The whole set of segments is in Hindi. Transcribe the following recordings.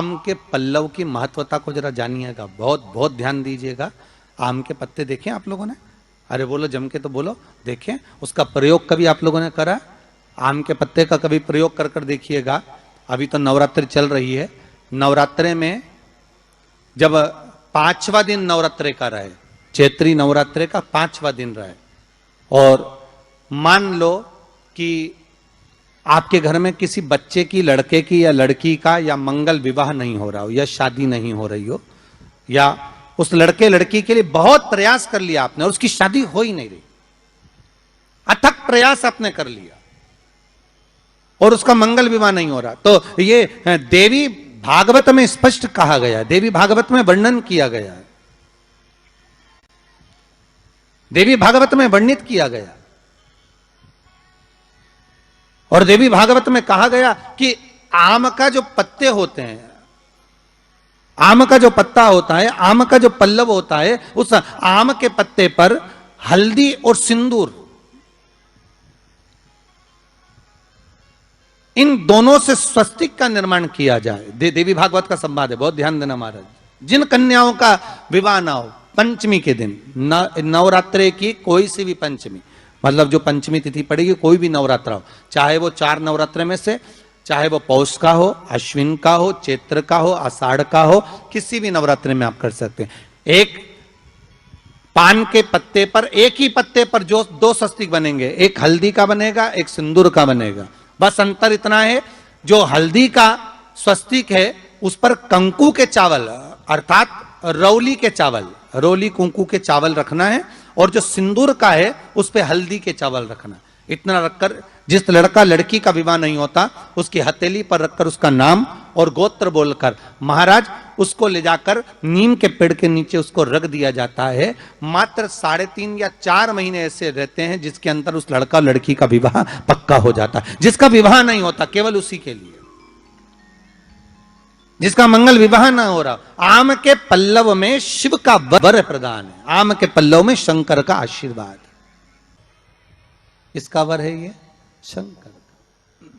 आम के पल्लव की महत्वता को जरा जानिएगा, बहुत बहुत ध्यान दीजिएगा। आम के पत्ते देखें आप लोगों ने? अरे बोलो जम के तो बोलो। देखें, उसका प्रयोग कभी आप लोगों ने करा? आम के पत्ते का कभी प्रयोग कर कर देखिएगा। अभी तो नवरात्रि चल रही है, नवरात्रे में जब 5वां दिन नवरात्रे का रहे, चैत्री नवरात्रे का 5वां दिन रहे, और मान लो कि आपके घर में किसी बच्चे की, लड़के की या लड़की का या मंगल विवाह नहीं हो रहा हो, या शादी नहीं हो रही हो, या उस लड़के लड़की के लिए बहुत प्रयास कर लिया आपने और उसकी शादी हो ही नहीं रही, अथक प्रयास आपने कर लिया और उसका मंगल विवाह नहीं हो रहा, तो ये देवी भागवत में स्पष्ट कहा गया, देवी भागवत में वर्णन किया गया है, देवी भागवत में वर्णित किया गया। और देवी भागवत में कहा गया कि आम का जो पत्ते होते हैं, आम का जो पत्ता होता है, आम का जो पल्लव होता है, उस आम के पत्ते पर हल्दी और सिंदूर, इन दोनों से स्वस्तिक का निर्माण किया जाए। देवी भागवत का संवाद है, बहुत ध्यान देना महाराज। जिन कन्याओं का विवाह ना हो पंचमी के दिन, नवरात्रे की कोई सी भी पंचमी, मतलब जो पंचमी तिथि पड़ेगी, कोई भी नवरात्रा हो, चाहे वो 4 नवरात्रे में से, चाहे वो पौष का हो, अश्विन का हो, चैत्र का हो, आषाढ़ का हो, किसी भी नवरात्रे में आप कर सकते हैं। एक पान के पत्ते पर, एक ही पत्ते पर जो 2 स्वस्तिक बनेंगे, एक हल्दी का बनेगा, एक सिंदूर का बनेगा। बस अंतर इतना है, जो हल्दी का स्वस्तिक है उस पर कंकु के चावल, अर्थात रौली के चावल, रौली कुंकू के चावल रखना है, और जो सिंदूर का है उस पे हल्दी के चावल रखना। इतना रखकर जिस लड़का लड़की का विवाह नहीं होता उसकी हथेली पर रखकर उसका नाम और गोत्र बोलकर महाराज उसको ले जाकर नीम के पेड़ के नीचे उसको रख दिया जाता है। मात्र 3.5 या 4 महीने ऐसे रहते हैं जिसके अंदर उस लड़का लड़की का विवाह पक्का हो जाता है। जिसका विवाह नहीं होता केवल उसी के लिए, जिसका मंगल विवाह ना हो रहा, आम के पल्लव में शिव का वर प्रदान है, आम के पल्लव में शंकर का आशीर्वाद। इसका वर है ये शंकर का।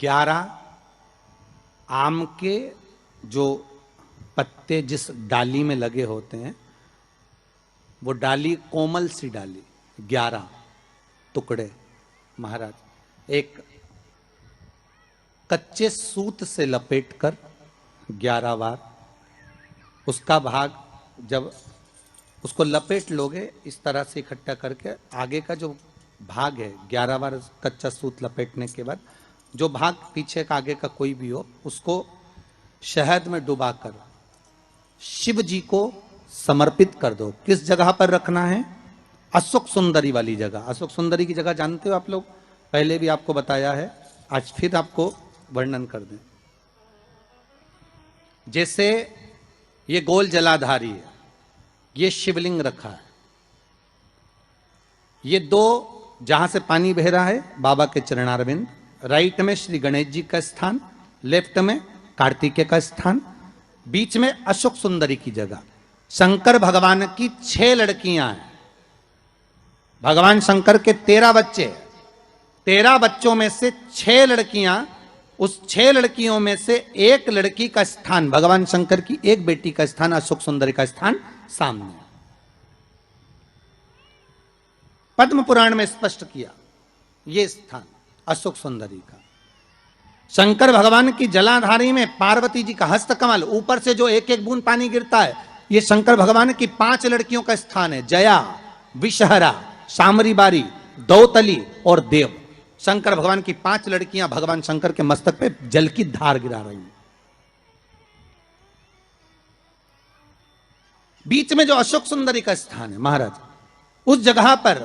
11 आम के जो पत्ते जिस डाली में लगे होते हैं, वो डाली कोमल सी डाली, 11 टुकड़े महाराज एक कच्चे सूत से लपेटकर 11 बार उसका भाग, जब उसको लपेट लोगे इस तरह से इकट्ठा करके, आगे का जो भाग है 11 बार कच्चा सूत लपेटने के बाद जो भाग पीछे का आगे का कोई भी हो, उसको शहद में डुबाकर शिव जी को समर्पित कर दो। किस जगह पर रखना है? अशोक सुंदरी वाली जगह। अशोक सुंदरी की जगह जानते हो आप लोग, पहले भी आपको बताया है, आज फिर आपको वर्णन कर दें। जैसे ये गोल जलाधारी है, ये शिवलिंग रखा है, ये 2 जहां से पानी बह रहा है बाबा के चरणारविंद, राइट में श्री गणेश जी का स्थान, लेफ्ट में कार्तिकेय का स्थान, बीच में अशोक सुंदरी की जगह। शंकर भगवान की 6 लड़कियां हैं। भगवान शंकर के 13 बच्चे, 13 बच्चों में से 6 लड़कियां, उस 6 लड़कियों में से एक लड़की का स्थान, भगवान शंकर की एक बेटी का स्थान, अशोक सुंदरी का स्थान सामने पद्म पुराण में स्पष्ट किया, यह स्थान अशोक सुंदरी का। शंकर भगवान की जलाधारी में पार्वती जी का हस्तकमल, ऊपर से जो एक एक बूंद पानी गिरता है, यह शंकर भगवान की 5 लड़कियों का स्थान है, जया, विषहरा, सामरी बारी, दौतली और देव। शंकर भगवान की 5 लड़कियां भगवान शंकर के मस्तक पे जल की धार गिरा रही हैं। बीच में जो अशोक सुंदरी का स्थान है महाराज, उस जगह पर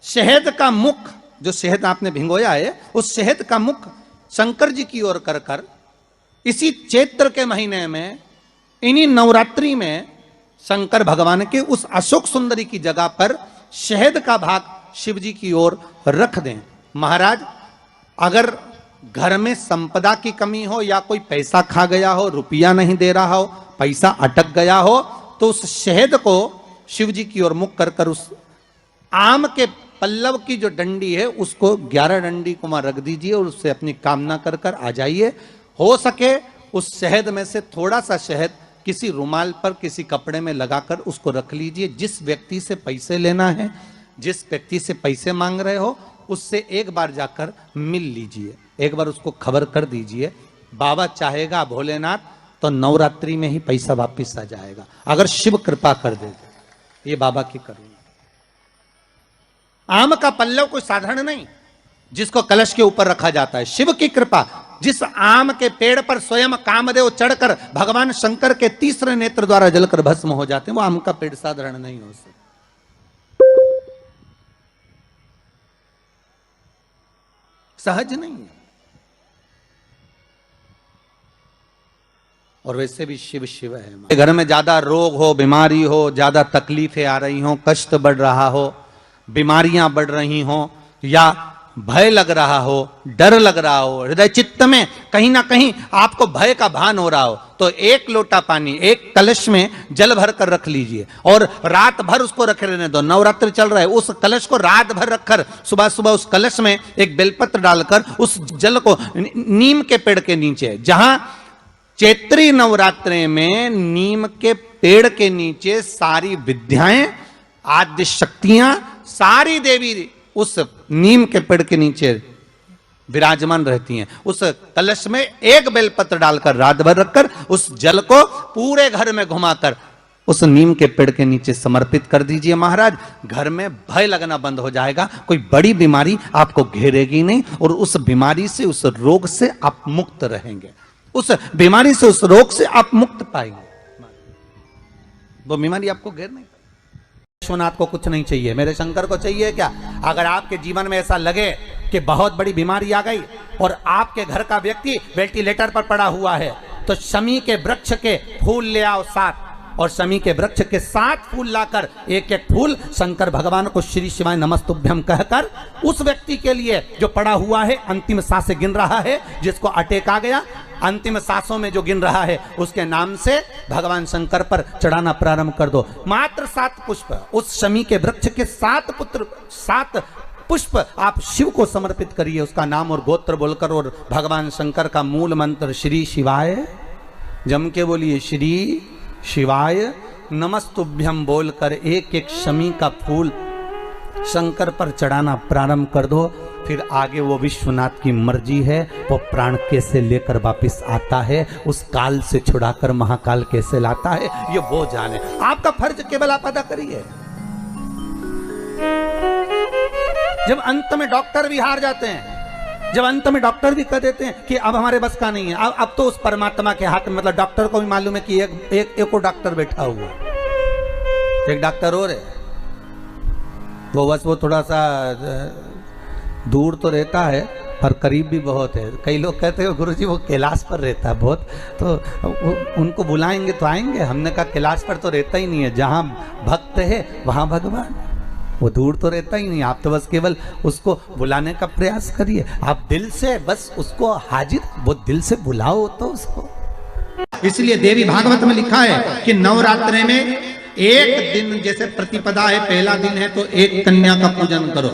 शहद का मुख, जो शहद आपने भिंगोया है, उस शहद का मुख शंकर जी की ओर कर कर इसी चैत्र के महीने में, इन्हीं नवरात्रि में शंकर भगवान के उस अशोक सुंदरी की जगह पर शहद का भाग शिव जी की ओर रख दें। महाराज अगर घर में संपदा की कमी हो, या कोई पैसा खा गया हो, रुपया नहीं दे रहा हो, पैसा अटक गया हो, तो उस शहद को शिव जी की ओर मुख कर कर उस आम के पल्लव की जो डंडी है उसको 11 डंडी को वहां रख दीजिए और उससे अपनी कामना कर कर आ जाइए। हो सके उस शहद में से थोड़ा सा शहद किसी रुमाल पर किसी कपड़े में लगाकर उसको रख लीजिए। जिस व्यक्ति से पैसे लेना है, जिस व्यक्ति से पैसे मांग रहे हो, उससे एक बार जाकर मिल लीजिए, एक बार उसको खबर कर दीजिए। बाबा चाहेगा भोलेनाथ तो नवरात्रि में ही पैसा वापिस आ जाएगा, अगर शिव कृपा कर दे। ये बाबा की करुणा। आम का पल्लव कोई साधारण नहीं जिसको कलश के ऊपर रखा जाता है, शिव की कृपा। जिस आम के पेड़ पर स्वयं कामदेव चढ़कर भगवान शंकर के तीसरे नेत्र द्वारा जलकर भस्म हो जाते हैं, वो आम का पेड़ साधारण नहीं हो सकता। सहज नहीं है। और वैसे भी शिव शिव है। घर में ज्यादा रोग हो, बीमारी हो, ज्यादा तकलीफें आ रही हो, कष्ट बढ़ रहा हो, बीमारियां बढ़ रही हो, या भय लग रहा हो, डर लग रहा हो, हृदय चित्त में कहीं ना कहीं आपको भय का भान हो रहा हो, तो एक लोटा पानी एक कलश में जल भर कर रख लीजिए और रात भर उसको रखे रहने दो। नवरात्र चल रहा है, उस कलश को रात भर रखकर सुबह सुबह उस कलश में एक बेलपत्र डालकर उस जल को नीम के पेड़ के नीचे, जहां चैत्री नवरात्रि में नीम के पेड़ के नीचे सारी विद्याएं, आद्य शक्तियां, सारी देवी उस नीम के पेड़ के नीचे विराजमान रहती हैं। उस कलश में एक बेलपत्र डालकर रात भर रखकर उस जल को पूरे घर में घुमाकर उस नीम के पेड़ के नीचे समर्पित कर दीजिए महाराज। घर में भय लगना बंद हो जाएगा, कोई बड़ी बीमारी आपको घेरेगी नहीं और उस बीमारी से, उस रोग से आप मुक्त रहेंगे। उस बीमारी से, उस रोग से आप मुक्त पाएंगे। वो बीमारी आपको घेर नहीं। विश्वनाथ को कुछ नहीं चाहिए, मेरे शंकर को चाहिए क्या? अगर आपके जीवन में ऐसा लगे कि बहुत बड़ी बीमारी आ गई और आपके घर का व्यक्ति वेंटिलेटर पर पड़ा हुआ है, तो शमी के वृक्ष के फूल ले आओ 7, और शमी के वृक्ष के 7 फूल लाकर एक एक फूल शंकर भगवान को श्री शिवाय नमस्तुभ्यम कहकर उस व्यक्ति के लिए जो पड़ा हुआ है, अंतिम सांसें गिन रहा है, जिसको अटैक आ गया, अंतिम सांसों में जो गिन रहा है, उसके नाम से भगवान शंकर पर चढ़ाना प्रारंभ कर दो। मात्र 7 पुष्प, उस शमी के वृक्ष के 7 पुष्प आप शिव को समर्पित करिए, उसका नाम और गोत्र बोलकर, और भगवान शंकर का मूल मंत्र श्री शिवाय, जम के बोलिए श्री शिवाय नमस्तुभ्यम बोलकर एक एक शमी का फूल शंकर पर चढ़ाना प्रारंभ कर दो। फिर आगे वो विश्वनाथ की मर्जी है, वो प्राण कैसे लेकर वापिस आता है, उस काल से छुड़ाकर महाकाल कैसे लाता है, ये वो जाने। आपका फर्ज केवल आप अदा करिए। जब अंत में डॉक्टर भी हार जाते हैं, जब अंत में डॉक्टर भी कह देते हैं कि अब हमारे बस का नहीं है, अब तो उस परमात्मा के हाथ में, मतलब डॉक्टर को भी मालूम है कि एक और डॉक्टर बैठा हुआ, एक डॉक्टर और है, वो बस वो थोड़ा सा दूर तो रहता है पर करीब भी बहुत है। कई लोग कहते हैं गुरुजी वो कैलाश पर रहता है बहुत, तो उनको बुलाएंगे तो आएंगे। हमने कहा कैलाश पर तो रहता ही नहीं है, जहाँ भक्त है वहाँ भगवान, वो दूर तो रहता ही नहीं। आप तो बस केवल उसको बुलाने का प्रयास करिए, आप दिल से बस उसको हाजिर, वो दिल से बुलाओ तो उसको। इसलिए देवी भागवत में लिखा है कि नवरात्रि में एक दिन, जैसे प्रतिपदा है, पहला दिन है तो एक कन्या का पूजन करो,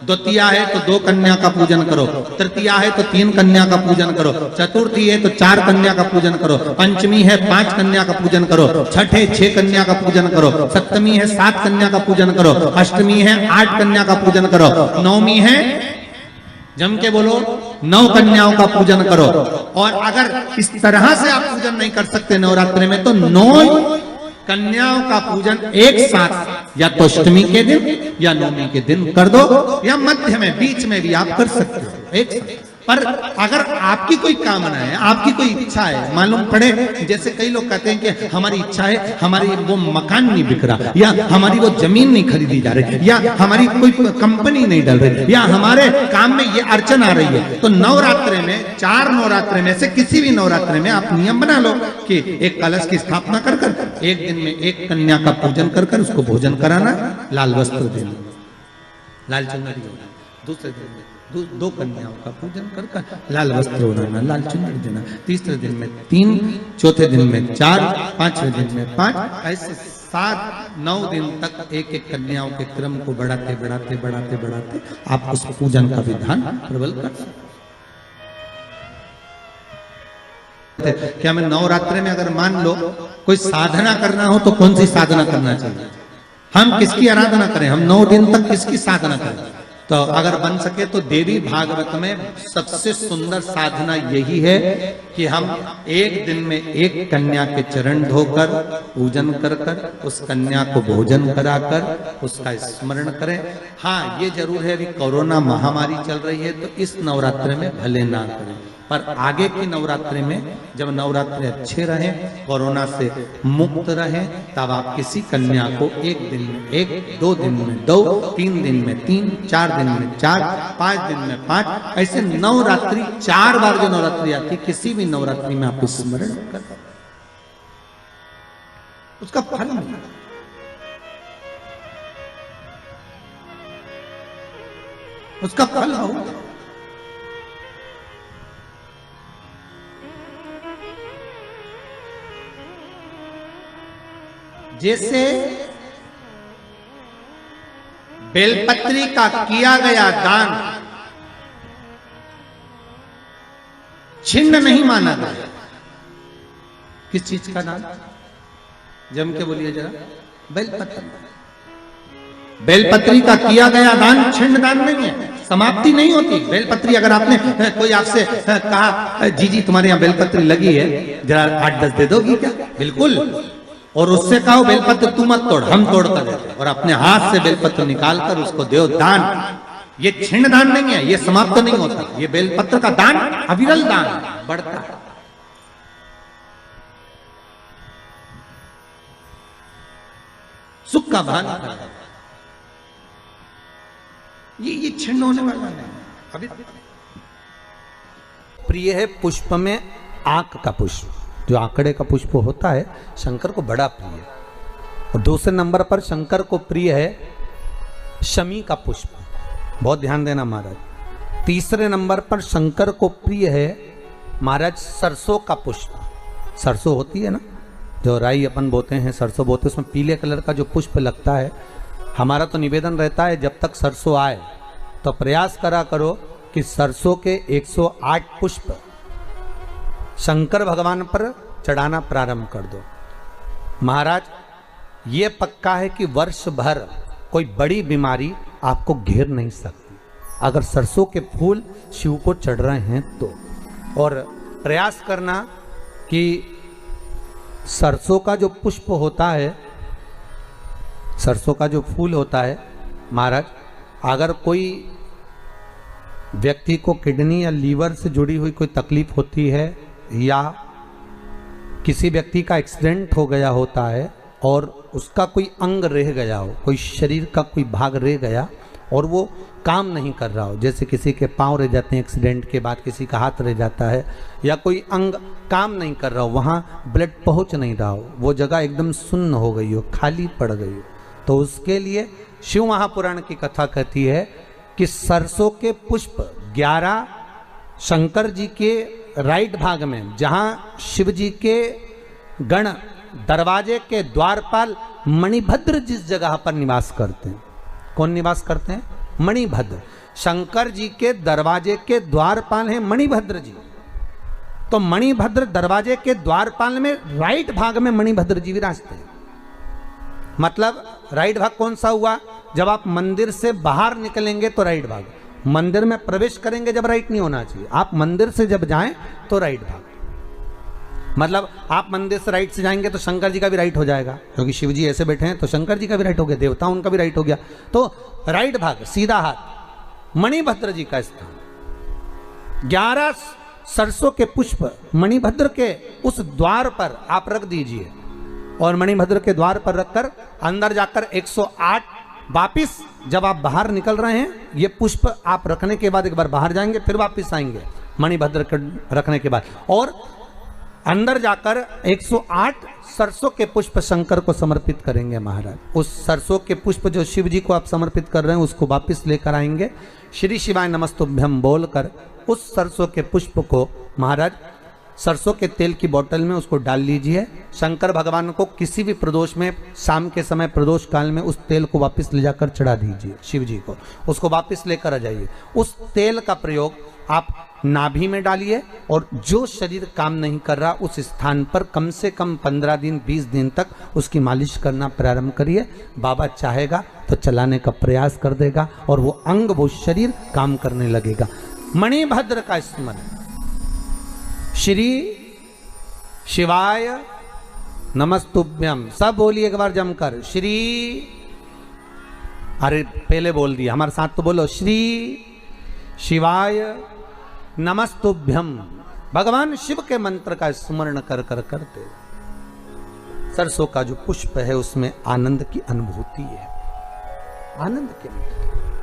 द्वितीया है तो 2 कन्या का पूजन करो, तृतीया है तो 3 कन्या का पूजन करो, चतुर्थी है तो 4 कन्या का पूजन करो, पंचमी है 5 कन्या का पूजन करो, छठ है 6 कन्या का पूजन करो, सप्तमी है 7 कन्या का पूजन करो, अष्टमी है 8 कन्या का पूजन करो, नवमी है, जम के बोलो, 9 कन्याओं का पूजन करो। और अगर इस तरह से आप पूजन नहीं कर सकते नवरात्रि में, तो 9 कन्याओं का पूजन एक साथ, या तो अष्टमी के दिन या नवमी के दिन कर दो, या मध्य में, बीच में भी आप कर सकते हो एक साथ। पर अगर आपकी कोई कामना है, आपकी कोई इच्छा है, मालूम पड़े, जैसे कई लोग कहते हैं कि हमारी इच्छा है, हमारी वो मकान नहीं बिक रहा, या हमारी वो जमीन नहीं खरीदी जा रही, या हमारी कोई कंपनी नहीं डल रही, या हमारे काम में ये अड़चन आ रही है, तो नवरात्रि में, 4 नवरात्रि में से किसी भी नवरात्रि में आप नियम बना लो कि एक कलश की स्थापना कर कर एक दिन में एक कन्या का पूजन कर कर उसको भोजन कराना, लाल वस्त्र देना, लाल चुनरी देना, दूसरे दिन में 2 कन्याओं का पूजन कर कर लाल वस्त्र ओढ़ाना, लाल चुनरी देना, तीसरे दिन में 3, चौथे दिन में 4, 5वें दिन में 5, ऐसे 7-9 दिन तक एक एक कन्याओं के क्रम को बढ़ाते बढ़ाते बढ़ाते बढ़ाते आप उस पूजन का विधान प्रबल कर सकते। क्या मैं नवरात्रि में अगर मान लो कोई साधना करना हो तो कौन सी साधना करना चाहिए? हम किसकी आराधना करें? हम 9 दिन तक किसकी साधना करें? तो अगर बन सके तो देवी भागवत में सबसे सुंदर साधना यही है कि हम एक दिन में एक कन्या के चरण धोकर पूजन कर कर उस कन्या को भोजन कराकर उसका स्मरण करें। हाँ, ये जरूर है अभी कोरोना महामारी चल रही है तो इस नवरात्रि में भले ना करें, पर आगे की नवरात्रि में जब नवरात्रि अच्छे रहे, कोरोना से मुक्त रहे, तब आप किसी कन्या को एक दिन में 1, 2 दिन में 2, 3 दिन में 3, 4 दिन में 4, 5 दिन में 5, ऐसे नवरात्रि 4 बार जो नवरात्रि आती किसी भी नवरात्रि में आप स्मरण कर उसका फल मिलेगा। उसका फल होगा। जैसे बेलपत्री का किया गया दान छिन्न नहीं माना गया। किस चीज का दान? जम के बोलिए जरा। बेलपत्री। बेलपत्री का किया गया दान छिन्न दान नहीं है, समाप्ति नहीं होती। बेलपत्री अगर आपने कोई आपसे कहा जी जी तुम्हारे यहाँ बेलपत्री लगी है, जरा 8-10 दे दोगी क्या? बिल्कुल। और उससे कहो बेलपत्र तू मत तोड़, हम तोड़ कर देते, और अपने हाथ से बेलपत्र निकाल कर उसको दो दान। ये छिन्न दान नहीं है, ये समाप्त नहीं होता। ये बेलपत्र का दान अविरल दान बढ़ता है। सुख का भान ये छिन्न होने वाला नहीं। अभी प्रिय है पुष्प में आंक का पुष्प, जो आंकड़े का पुष्प होता है शंकर को बड़ा प्रिय है। और दूसरे नंबर पर शंकर को प्रिय है शमी का पुष्प, बहुत ध्यान देना महाराज। तीसरे नंबर पर शंकर को प्रिय है महाराज सरसों का पुष्प। सरसों होती है ना, जो राई अपन बोते हैं, सरसों बोते हैं, उसमें पीले कलर का जो पुष्प लगता है। हमारा तो निवेदन रहता है जब तक सरसों आए तो प्रयास करा करो कि सरसों के 108 पुष्प शंकर भगवान पर चढ़ाना प्रारंभ कर दो। महाराज ये पक्का है कि वर्ष भर कोई बड़ी बीमारी आपको घेर नहीं सकती अगर सरसों के फूल शिव को चढ़ रहे हैं तो। और प्रयास करना कि सरसों का जो पुष्प होता है, सरसों का जो फूल होता है महाराज, अगर कोई व्यक्ति को किडनी या लीवर से जुड़ी हुई कोई तकलीफ होती है या किसी व्यक्ति का एक्सीडेंट हो गया होता है और उसका कोई अंग रह गया हो, कोई शरीर का कोई भाग रह गया और वो काम नहीं कर रहा हो, जैसे किसी के पांव रह जाते हैं एक्सीडेंट के बाद, किसी का हाथ रह जाता है, या कोई अंग काम नहीं कर रहा हो, वहाँ ब्लड पहुँच नहीं रहा हो, वो जगह एकदम सुन्न हो गई हो, खाली पड़ गई हो, तो उसके लिए शिव महापुराण की कथा कहती है कि सरसों के पुष्प 11 शंकर जी के राइट भाग में, जहाँ शिव जी के गण दरवाजे के द्वारपाल मणिभद्र जिस जगह पर निवास करते हैं, कौन निवास करते हैं? मणिभद्र। शंकर जी के दरवाजे के द्वारपाल हैं मणिभद्र जी। तो मणिभद्र दरवाजे के द्वारपाल में राइट भाग में मणिभद्र जी विराजते हैं। मतलब राइट भाग कौन सा हुआ? जब आप मंदिर से बाहर निकलेंगे तो राइट भाग, मंदिर में प्रवेश करेंगे जब राइट नहीं होना चाहिए, आप मंदिर से जब जाएं तो राइट भाग। मतलब आप मंदिर से राइट से जाएंगे तो शंकर जी का भी राइट हो जाएगा, क्योंकि शिव जी ऐसे बैठे हैं तो शंकर जी का भी राइट हो गया, देवता उनका भी राइट हो गया, तो राइट भाग सीधा हाथ मणिभद्र जी का स्थान। 11 सरसों के पुष्प मणिभद्र के उस द्वार पर आप रख दीजिए और मणिभद्र के द्वार पर रखकर अंदर जाकर 108 वापिस जब आप बाहर निकल रहे हैं, ये पुष्प आप रखने के बाद एक बार बाहर जाएंगे, फिर वापिस आएंगे मणिभद्र के रखने के बाद, और अंदर जाकर 108 सरसों के पुष्प शंकर को समर्पित करेंगे महाराज। उस सरसों के पुष्प जो शिव जी को आप समर्पित कर रहे हैं उसको वापिस लेकर आएंगे, श्री शिवाय नमस्तुभ्यम बोलकर उस सरसों के पुष्प को महाराज सरसों के तेल की बोतल में उसको डाल लीजिए। शंकर भगवान को किसी भी प्रदोष में शाम के समय प्रदोष काल में उस तेल को वापस ले जाकर चढ़ा दीजिए शिव जी को, उसको वापस लेकर आ जाइए। उस तेल का प्रयोग आप नाभि में डालिए और जो शरीर काम नहीं कर रहा उस स्थान पर कम से कम 15 दिन 20 दिन तक उसकी मालिश करना प्रारंभ करिए। बाबा चाहेगा तो चलाने का प्रयास कर देगा और वो अंग वो शरीर काम करने लगेगा। मणिभद्र का स्मरण, श्री शिवाय नमस्तुभ्यम, सब बोलिए एक बार जमकर, श्री, अरे पहले बोल दिया, हमारे साथ तो बोलो, श्री शिवाय नमस्तुभ्यम। भगवान शिव के मंत्र का स्मरण कर कर करते सरसों का जो पुष्प है उसमें आनंद की अनुभूति है, आनंद की अनुभूति।